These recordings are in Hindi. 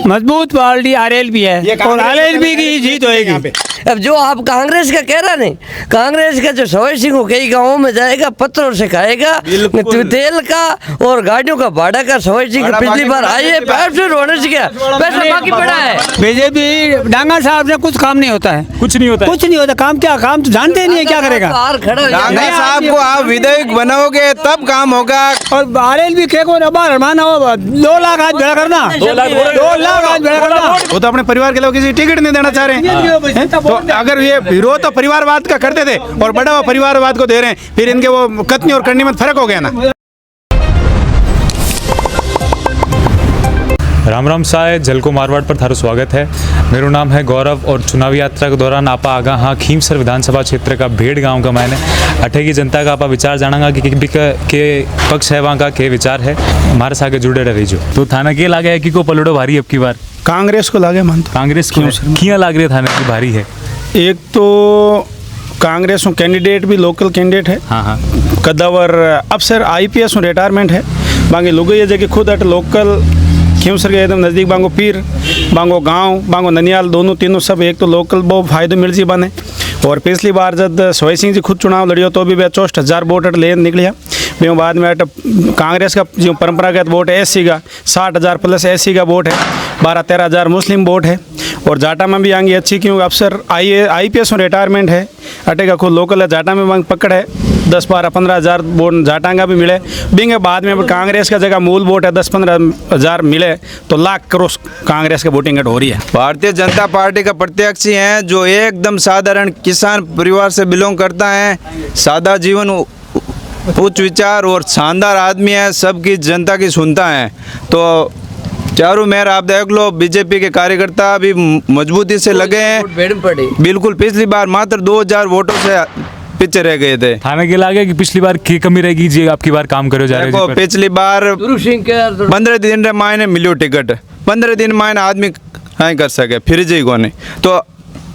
मजबूत पार्टी आरएलपी है और आरएलपी की जीत होएगी। अब जो आप कांग्रेस का कह रहा नहीं, कांग्रेस का जो सवाई सिंह कई गाँवों में जाएगा, पत्थरों से खाएगा, तेल का और गाड़ियों का भाड़ा का सवाई सिंह पिछली बार आइए पैसे होने से क्या पैसा बाकी पड़ा है। बीजेपी डांगा साहब से कुछ काम नहीं होता है, कुछ नहीं होता है। कुछ नहीं होता। काम क्या, काम तो जानते ही नहीं है क्या करेगा। डांगा साहब को आप विधायक बनाओगे तब काम होगा। और आरएलपी के को माना हो 2 लाख आज भेड़ा करना, 2 लाख आज भेड़ा करना। वो तो अपने परिवार के लोग किसी टिकट नहीं देना चाह रहे हैं। तो अगर ये विरोध तो परिवारवाद का करते थे और बड़ा हुआ परिवारवाद को दे रहे हैं, फिर इनके वो कथनी और करनी में फर्क हो गया ना। राम राम साय झलको मारवाड़ पर थारो स्वागत है। मेरा नाम है गौरव और चुनावी यात्रा के दौरान आपा आगा हाँ खीमसर विधानसभा क्षेत्र का भेड़ गांव का मैंने अठे की जनता का आपा विचार जानागा कि के पक्ष है वहाँ का के विचार है। हमारे साथ जुड़े रहीजो। तो थाना के लागे है कि को पलड़ो भारी अब की बार कांग्रेस को लागे मानता, कांग्रेस को किया लाग रही है थाने की भारी है। एक तो कांग्रेस कैंडिडेट भी लोकल कैंडिडेट है, हाँ कदावर अफसर IPS रिटायरमेंट है। बांगे लोग ये जगह खुद अट लोकल खीमसर के एकदम नज़दीक बांगो पीर, बांगो गांव, बांगो ननियाल दोनों तीनों सब एक तो लोकल बहुत फायदे मिल जी बने। और पिछली बार जब सवाई सिंह जी खुद चुनाव लड़ियो तो भी 64,000 वोट अट ले निकलिया। मैं बाद में अट कांग्रेस का जो परंपरागत वोट है SC का 60,000 प्लस SC का वोट है, 12-13,000 मुस्लिम वोट है। और जाटा में भी आएंगी अच्छी क्योंकि अफसर IPS रिटायरमेंट है, अटे का खुद लोकल है। जाटा में पकड़ है 10-12-15,000 वोट जाटा का भी मिले। बिंगे बाद में कांग्रेस का जगह मूल वोट है 10-15,000 मिले तो लाख करोड़ कांग्रेस के वोटिंग हो रही है। भारतीय जनता पार्टी का प्रत्याशी हैं जो एकदम साधारण किसान परिवार से बिलोंग करता है, सादा जीवन, उच्च विचार और शानदार आदमी है, सबकी जनता की सुनता है। तो चारों मेयर आप देख लो, बीजेपी के कार्यकर्ता भी मजबूती से लगे हैं। बिल्कुल पिछली बार मात्र 2,000 वोटों से पीछे रह गए थे। थाने के लागे कि पिछली बार की कमी रहेगी जी, आपकी बार काम करो जा रहे देखो पिछली बार 15 दिन रे मायने मिलियो टिकट, 15 दिन मायने आदमी नहीं कर सके फिर जी को नहीं। तो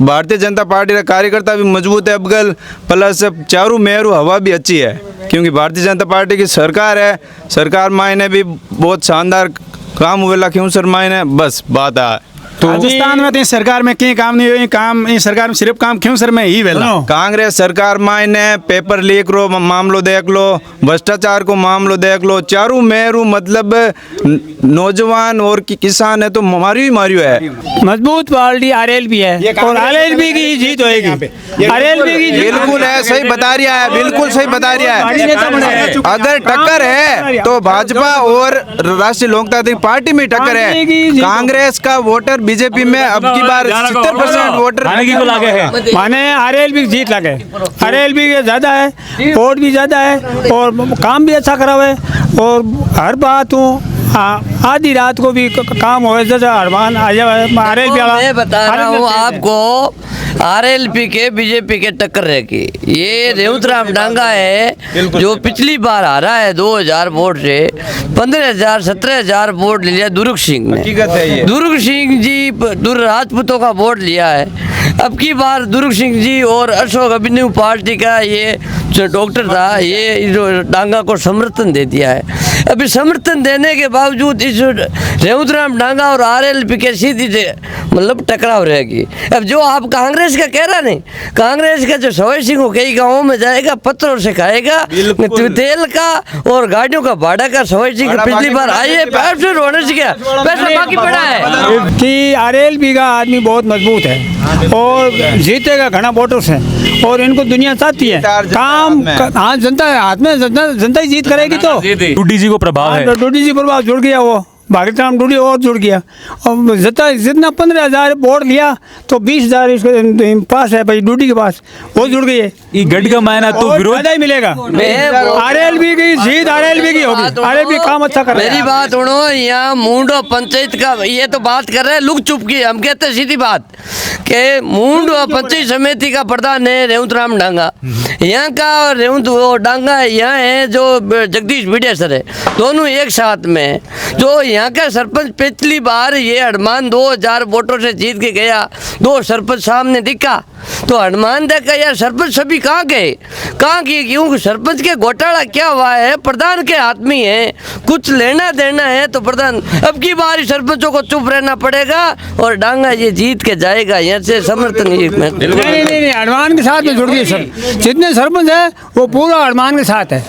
भारतीय जनता पार्टी का कार्यकर्ता भी मजबूत है अबगल, प्लस चारों मेहरू हवा भी अच्छी है क्योंकि भारतीय जनता पार्टी की सरकार है। सरकार मायने भी बहुत शानदार काम हुए खीमसर मायने बस बात है। तो राजस्थान में तो सरकार में कहीं काम नहीं हुई, काम इस सरकार में सिर्फ काम खीमसर में ही वेला। कांग्रेस सरकार मायने पेपर लीक रो मामलो देख लो, भ्रष्टाचार को मामलो देख लो, चारों मेहरू मतलब नौजवान और किसान है तो मारियो है। मजबूत पार्टी आरएलपी है और आरएलपी की जीत होएगी। आरएलपी की जीत बिल्कुल है, सही बता रिया है, बिल्कुल सही बता रिया है। अगर टक्कर है तो भाजपा और राष्ट्रीय लोकतांत्रिक पार्टी में टक्कर है। कांग्रेस का वोटर बीजेपी में अब की बार 70% वोटर माने आरएलपी जीत लगे। आरएलपी के ज्यादा है, वोट भी ज्यादा है और काम भी अच्छा करा हुआ है। और हर बात आधी रात को भी काम हो जैसे अरमान आरएलपी वाला। मैं बता रहा हूँ आपको, आरएलपी के बीजेपी के टक्कर रहेगी। ये रेवतराम डांगा है जो पिछली बार हारा है 2,000 वोट से, 15,000-17,000 वोट लिया दुर्ग सिंह ने। दुर्ग सिंह जी राजपूतों का वोट लिया है। अब की बार दुर्ग सिंह जी और अशोक अभिनव पार्टी का ये जो डॉक्टर था ये जो डांगा को समर्थन दे दिया है। अभी समर्थन देने के बावजूद इस रेवतराम डांगा और आरएलपी के सीधी मतलब टकराव रहेगी। अब जो आप कांग्रेस का कह रहा नहीं, कांग्रेस का जो सवाई सिंह कई गाँवों में जाएगा, पत्थरों से खाएगा, तेल का और गाड़ियों का भाड़ा का सवाई सिंह पिछली बार आइए पैसे होने से क्या पैसा बाकी पड़ा है। कि आरएलपी का आदमी बहुत मजबूत है और जीतेगा घना वोटों से और इनको दुनिया चाहती है। काम हाँ जनता हाथ में, जनता ही जीत करेगी। तो डूडी जी को प्रभाव है, डूडी जी प्रभाव जुड़ गया, वो भागीराम डूडी और जुड़ गया। और जितना 15,000 वोट लिया तो 20,000 इसके पास है भाई, डूडी के पास वो जुड़ गई है। ये गढ़ का मायना तो विरोध ही मिलेगा। आरएलपी की जीत आरएलपी की होगी। आरएलपी काम अच्छा कर रहा है। मेरी बात सुनो, यहाँ मूंडो पंचायत का ये तो बात कर रहे हैं लुक चुप की। हम कहते हैं सीधी बात कि मूंडो पंचायत समिति का प्रधान है रेवतराम डांगा, यहाँ का रेवंत वो डांगा यहाँ है जो जगदीश बिडिया सर है, दोनों एक साथ में। जो यहाँ का सरपंच पिछली बार ये हनुमान 2,000 वोटों से जीत के गया, 2 सरपंच सामने दिखा तो हनुमान देखा यार सरपंच सभी कहाँ गए, कहाँ की? क्यों सरपंच के घोटाला क्या हुआ है, प्रधान के हाथ में है, कुछ लेना देना है तो प्रधान। अब की बार सरपंचों को चुप रहना पड़ेगा और डांगा ये जीत के जाएगा, यहाँ से समर्थन नहीं, हनुमान के साथ में जुड़ गए सर, जितने सरपंच है वो पूरा हनुमान के साथ है।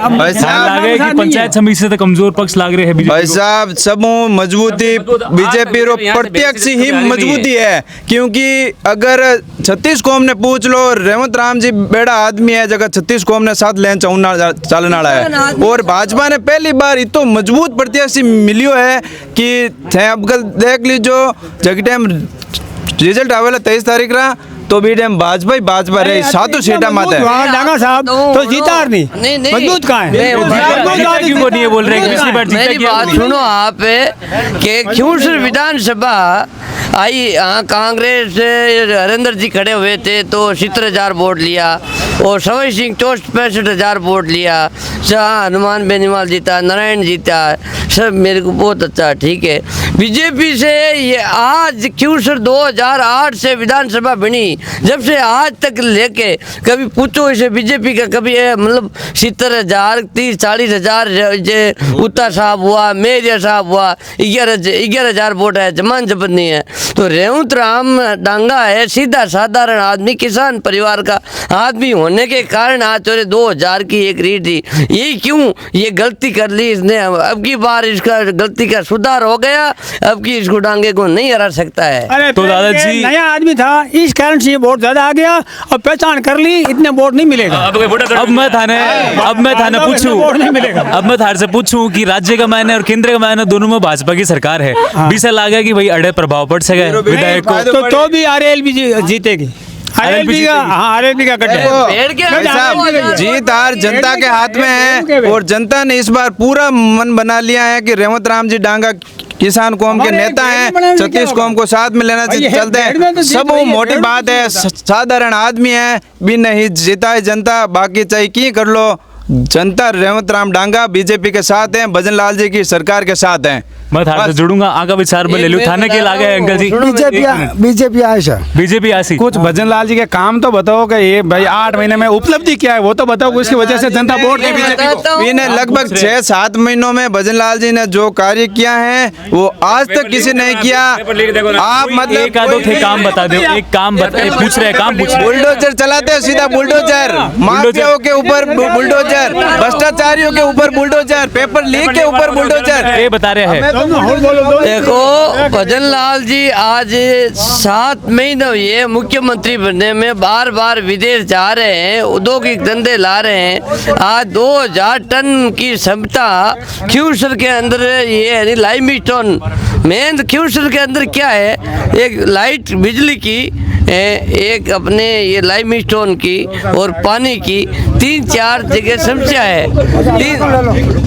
भाई साहब लागे कि पंचायत समिति से तो कमजोर पक्ष लाग रहे हैं भाई बीजेपी साहब सब मजबूती बीजेपी रो प्रत्यक्ष ही मजबूती है, क्योंकि अगर 36 कौम ने पूछ लो, रेवंत राम जी बेड़ा आदमी है जगह 36 कौम ने साथ लेन चालन वाला है, और भाजपा ने पहली बार इतो मजबूत प्रत्याशी मिलियो है कि थे अब कल देख लीजो जग टाइम रिजल्ट आवेला 23 तारीख रहा तो भी टाइम भाजपा रही सातों सीटा मत है। डांगा साहब तो जीता नहीं, मजबूत कहाँ है? क्यों को नहीं बोल रहे कि पिछली बार जीता मेरी क्या? बात सुनो आप कि क्यों सिर्फ विधानसभा आई, यहाँ कांग्रेस हरेंद्र जी खड़े हुए थे तो 70,000 वोट लिया, और सवई सिंह तो 65,000 वोट लिया, जहाँ हनुमान बेनीवाल जीता, नारायण जीता, सब मेरे को बहुत अच्छा ठीक है। बीजेपी से ये आज क्यों सर 2008 से विधानसभा बनी, जब से आज तक लेके कभी पूछो इसे बीजेपी का कभी मतलब 70,000 30-40,000 उत्ता साहब हुआ, मेरिया साहब हुआ, 11,000 वोट है, जमान जबत नहीं है। तो रेवंत राम डांगा है सीधा साधारण आदमी, किसान परिवार का आदमी होने के कारण आज चोरे 2000 की एक रीट थी। यही क्यों ये गलती कर ली इसने, अब की बार इसका गलती का सुधार हो गया, अब की इसको डांगे को नहीं हरा सकता है। अरे तो दादाजी नया आदमी था इस कारण से वोट ज्यादा आ गया, और पहचान कर ली, इतने वोट नहीं मिलेगा। अब मैं थाने पूछूं कि राज्य का मायने और केंद्र का मायने दोनों में भाजपा की सरकार है, बीसा लगा कि भाई अड़े प्रभाव पड़ सके विधायक को, तो भी आरएलबी जीतेगी। आरएलबी का भाई साहब जीत हार जनता के हाथ में है, और जनता ने इस बार पूरा मन बना लिया है कि रेवंत राम जी डांगा किसान कौम के नेता हैं, 36 कौम को साथ में लेना चलते हैं, सब वो मोटी बात है, साधारण आदमी है, भी नहीं जीता है जनता, बाकी चाहे की कर लो, जनता रेवंत राम डांगा बीजेपी के साथ हैं, भजन लाल जी की सरकार के साथ हैं। मैं थाने से जुड़ूंगा, आगे विचार में ले लूं, थाने के लागे अंकल जी बीजेपी आए सर, बीजेपी आसी कुछ भजन लाल जी के काम तो बताओ कि ये भाई 8 महीने में उपलब्धि क्या है वो तो बताओ, उसकी वजह से जनता वोट दी बीजेपी को। इन्हें लगभग 6-7 महीनों में भजन लाल जी ने जो कार्य किया है वो आज तक किसी ने किया। आप मतलब एक आधो थे काम बता दो, एक काम पूछ रहे, काम पूछ रहे। बुलडोजर चलाते हो, सीधा बुलडोजर, माफियाओं के ऊपर बुलडोजर, भ्रष्टाचारियों के ऊपर बुलडोजर, पेपर लीक के ऊपर बुलडोजर, ये बता रहे हैं। देखो भजन लाल जी आज 7 महीने हुए मुख्यमंत्री बनने में, बार बार विदेश जा रहे हैं, औद्योगिक धंधे ला रहे हैं। आज 2000 टन की क्षमता क्यूसर के अंदर ये है लाइमस्टोन, मेन क्यूसर के अंदर क्या है, एक लाइट बिजली की, एक अपने ये लाइमस्टोन की और पानी की 3-4 जगह समस्या है।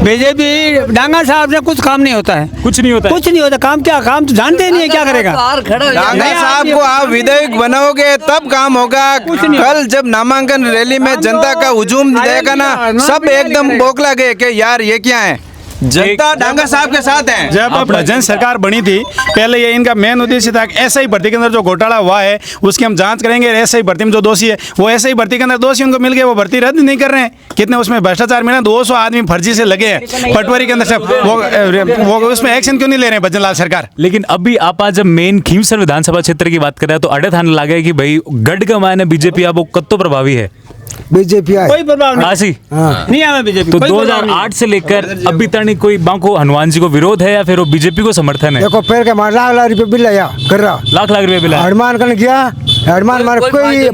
बीजेपी डांगा साहब से कुछ काम नहीं होता है, कुछ नहीं होता काम क्या, काम तो जानते ही नहीं है क्या करेगा। डांगा साहब को आप विधायक बनाओगे तब काम होगा। कल जब नामांकन रैली में जनता का हुजूम देखा ना, सब एकदम बौखला गए कि यार ये क्या है, जनता डांगा साहब के साथ है। जब भजन सरकार बनी थी पहले ये इनका मेन उद्देश्य था कि एसआई भर्ती के अंदर जो घोटाला हुआ है उसकी हम जांच करेंगे, एसआई भर्ती में जो दोषी है वो एसआई भर्ती के अंदर दोषी उनको मिल गए, वो भर्ती रद्द नहीं कर रहे हैं। कितने उसमें भ्रष्टाचार मिला, 200 आदमी फर्जी से लगे हैं पटवारी के अंदर सब, वो उसमें एक्शन क्यों नहीं ले रहे हैं भजन लाल सरकार। लेकिन अभी आप जब मेन खीमसर विधानसभा क्षेत्र की बात कर रहे हैं तो अड़े थाने लगे कि भाई गढ़ का मायने बीजेपी आप कत्तो प्रभावी है, बीजेपी आए कोई प्रभाव आसी नहीं आया बीजेपी। तो 2008 से लेकर अभी तक कोई बांको हनुमान जी को विरोध है या फिर वो बीजेपी को समर्थन है? देखो पैर के मार लाख रुपए बिल आया कर रहा, लाख रुपए बिल हनुमान कन गया, हनुमान मार कोई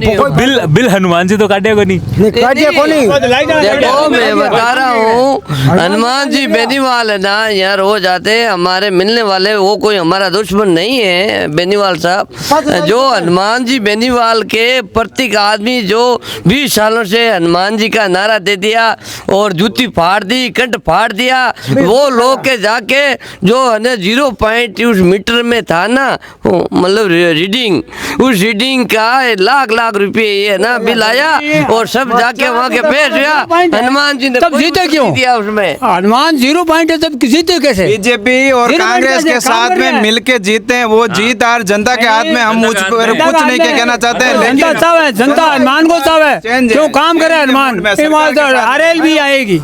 बिल हनुमान जी तो काटे को नहीं काटिया को नहीं। देखो मैं बता रहा हूँ, हनुमान जी बेनीवाल है ना, यहाँ रोज आते हैं हमारे मिलने वाले, वो कोई हमारा दुश्मन नहीं है बेनीवाल साहब। जो हनुमान जी बेनीवाल के प्रत्येक आदमी जो 20 सालों से हनुमान जी का नारा दे दिया और जूती फाड़ दी, कंठ फाड़ दिया, वो लोग के जाके जो है 0 पॉइंट उस मीटर में था ना, मतलब रीडिंग, उस रीडिंग मीटिंग का लाख लाख रुपए ये ना बिल आया और सब जाके वहाँ के पेश हुआ। हनुमान जी ने तब जीते क्यों? दिया उसमें हनुमान 0 पॉइंट है, तब जीते कैसे? बीजेपी और जीरो कांग्रेस पॉइंट के कैसे? काम साथ कर रहे में हैं। मिलके जीते हैं, वो जीत और जनता के हाथ में। हम कुछ नहीं कहना चाहते हैं, जनता लेकिन चाव है, जनता हनुमान को चाव है, चेंज है। क्यों काम करे हनुमान? मैं सरकार के साथ आरएल भी आएगी,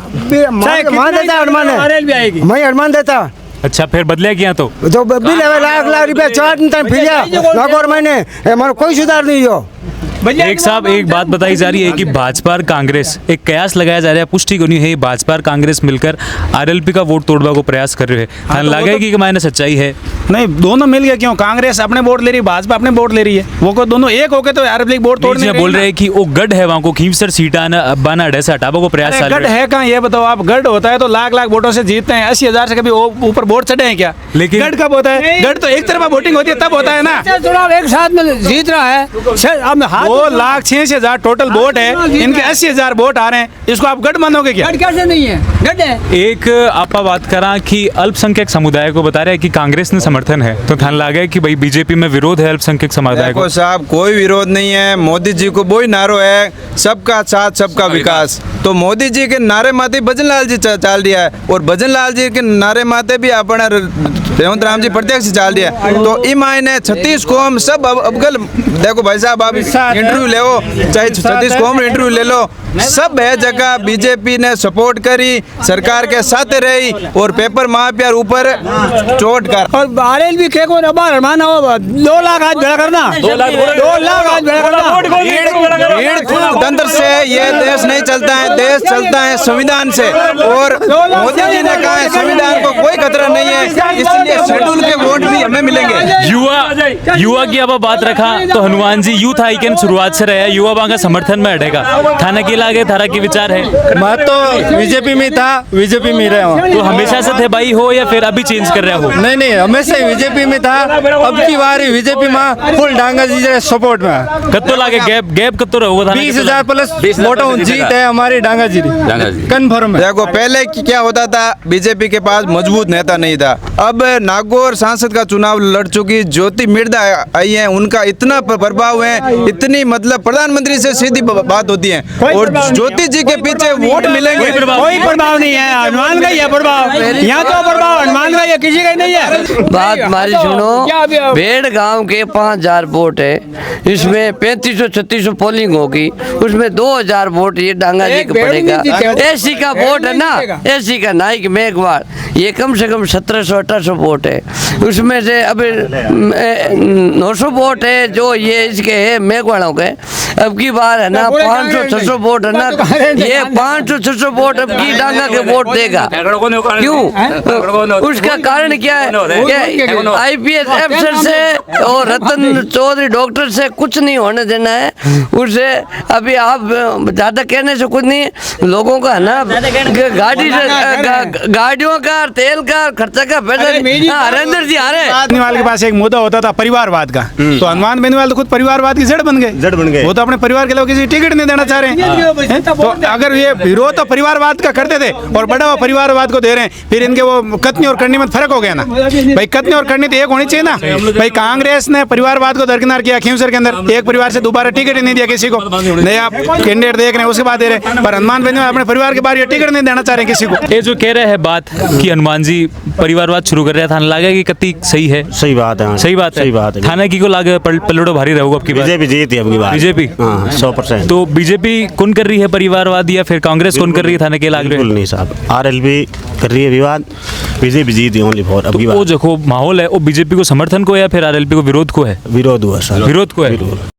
मान देता हनुमान है, आरएल भी आएगी। मैं हनुमान देता अच्छा फिर बदले क्या तो बिल है लाख लाख रुपया चार दिन तक फिर और मैंने हमारा कोई सुधार नहीं हो। एक साहब एक बात बताई जा रही है कि भाजपा और कांग्रेस एक कयास लगाया जा रहा है, पुष्टि को नहीं है, भाजपा और कांग्रेस मिलकर आरएलपी का वोट तोड़वा को प्रयास कर रहे हैं। थान लगा कि मायने सच्चाई है? नहीं, दोनों मिल गए। क्यों कांग्रेस अपने वोट ले रही, भाजपा अपने वोट ले रही है। वो को दोनों एक होके तो आरएलपी वोट तोड़ने बोल रहे हैं कि वो गढ़ है वहाँ को खींवसर सीट आना अब्बाना अड्डे से हटावा को प्रयास चल गढ़ रहा है। है कहाँ? ये बताओ आप। गढ़ होता है तो लाख लाख वोटों से जीतते हैं, 80,000 से कभी ऊपर वोट चढ़े हैं क्या? लेकिन- गढ़ कब होता है? गढ़ तो एक तरफा वोटिंग होती है तब होता है ना। चुनाव एक साथ में जीत रहा है, अब हाथ 2,86,000 टोटल वोट है, इनके 80,000 वोट आ रहे हैं, इसको आप गढ़ मानोगे क्या? गढ़ कैसे नहीं है? गढ़ है। एक आपा बात करा कि अल्पसंख्यक समुदाय को बता रहे हैं कि कांग्रेस ने समर्थन है, तो थान लगा कि भाई बीजेपी में विरोध है अल्पसंख्यक समुदाय को। देखो साहब, कोई विरोध नहीं है। मोदी जी को वही नारो है, सबका साथ सबका विकास। तो मोदी जी के नारे माते भजन लाल जी चाल दिया है, और भजन लाल जी के नारे माते भी अपना रेवंत राम जी प्रत्यक्ष चाल दिया है। तो ई मायने 36 कौम सब अबगल। देखो भाई साहब, आप इंटरव्यू ले लो, चाहे 36 कौम इंटरव्यू ले लो, सब है जगह बीजेपी ने सपोर्ट करी, सरकार के साथ रही, और पेपर माफिया ऊपर चोट कर। और आरएल भी के को हनुमान 2 लाख आज भेड़ा करना, 2 लाख आज भेड़ा करना। भीड़ तंत्र से ये देश नहीं चलता है, देश चलता है संविधान से। और मोदी जी ने कहा है संविधान को कोई खतरा नहीं है, इसलिए शेड्यूल के वोट भी हमें मिलेंगे। युवा की अब बात रखा तो हनुमान जी यूथ आइकन शुरुआत से रहा, युवा बांगा समर्थन में हटेगा। थाना के लागे थारा की विचार है? मैं तो बीजेपी में था, बीजेपी में रहा हूँ। तो हमेशा से थे भाई हो या फिर अभी चेंज कर रहे हो? नहीं नहीं, हमेशा बीजेपी में था। अब की बार बीजेपी में फुल डांगा जी सपोर्ट में। कत्तो लागे गैप कत्तो रहोगे? 20,000 प्लस वोटों जीत है हमारी डांगा जी कन्फर्म है। देखो पहले क्या होता था, बीजेपी के पास मजबूत नेता नहीं था। अब नागौर सांसद का चुनाव लड़ चुकी ज्योति मिर्धा आई है, उनका इतना प्रभाव है, इतनी मतलब प्रधानमंत्री से सीधी बात होती है, और ज्योति जी के पीछे वोट मिलेंगे। कोई प्रभाव नहीं है, हनुमान का ही है प्रभाव। यहाँ तो प्रभाव हनुमान का ही, किसी का ही नहीं है। बात हमारी सुनो, भेड़ गांव के 5,000 वोट है, इसमें 3500-3600 पोलिंग होगी, उसमें 2,000 वोट ये डांगा जी को पड़ेगा। एसी का वोट है ना, एसी का नाइक मेघवाड़, ये कम से कम 1700-1800 वोट है। उसमें से अभी 900 वोट है जो ये इसके है मेघवाड़ों के। अब की बार है ना 500-600 वोट है ना, ये 500-600 वोट अब की डांगा के वोट देगा। क्यों? उसका कारण क्या है? IPS अफसर से और रतन चौधरी डॉक्टर से कुछ नहीं होने देना है। उसे अभी आप ज्यादा कहने से कुछ नहीं, लोगों का है ना गाड़ी से गाड़ियों का तेल का खर्चा का पैसा। हरेंद्र जी आ रहे। बेनीवाल के पास एक मुद्दा होता था परिवारवाद का, तो हनुमान बेनीवाल तो खुद परिवारवाद की जड़ बन गए। वो तो अपने परिवार के लोग किसी टिकट नहीं देना चाह रहे हैं। तो अगर ये विरोध तो परिवारवाद का करते थे और बड़ा हुआ परिवारवाद को दे रहे हैं, फिर इनके वो कथनी और करनी में फर्क हो गया ना भाई। कथनी और करनी तो एक होनी चाहिए ना भाई। कांग्रेस ने परिवारवाद को दरकिनार किया, खींवसर के अंदर एक परिवार से दोबारा टिकट ही नहीं दिया किसी को। नहीं आप कैंडिडेट देख रहे हैं उसके बाद दे रहे, पर हनुमान बेनीवाल अपने परिवार के बाहर ये टिकट नहीं देना चाह रहे किसी को। ये जो कह रहे हैं बात कि हनुमान जी परिवारवाद शुरू कर रहे हैं, थाना लगा कि कति सही है? सही बात है। सही बात है। थाना की को लागे पलड़ो भारी रहोगे अब की बार? बीजेपी जीती अब की बार। बीजेपी? हाँ 100%। तो बीजेपी कौन कर रही है परिवारवाद या फिर कांग्रेस कौन कर रही है? थाने के लाग रहे बिल्कुल नहीं साहब, आरएलपी कर रही है विवाद, बीजेपी जीती ओनली फॉर अब की बार। वो देखो माहौल है, वो बीजेपी को समर्थन को है या फिर आरएलपी को विरोध को है? विरोध हुआ सर, विरोध को है।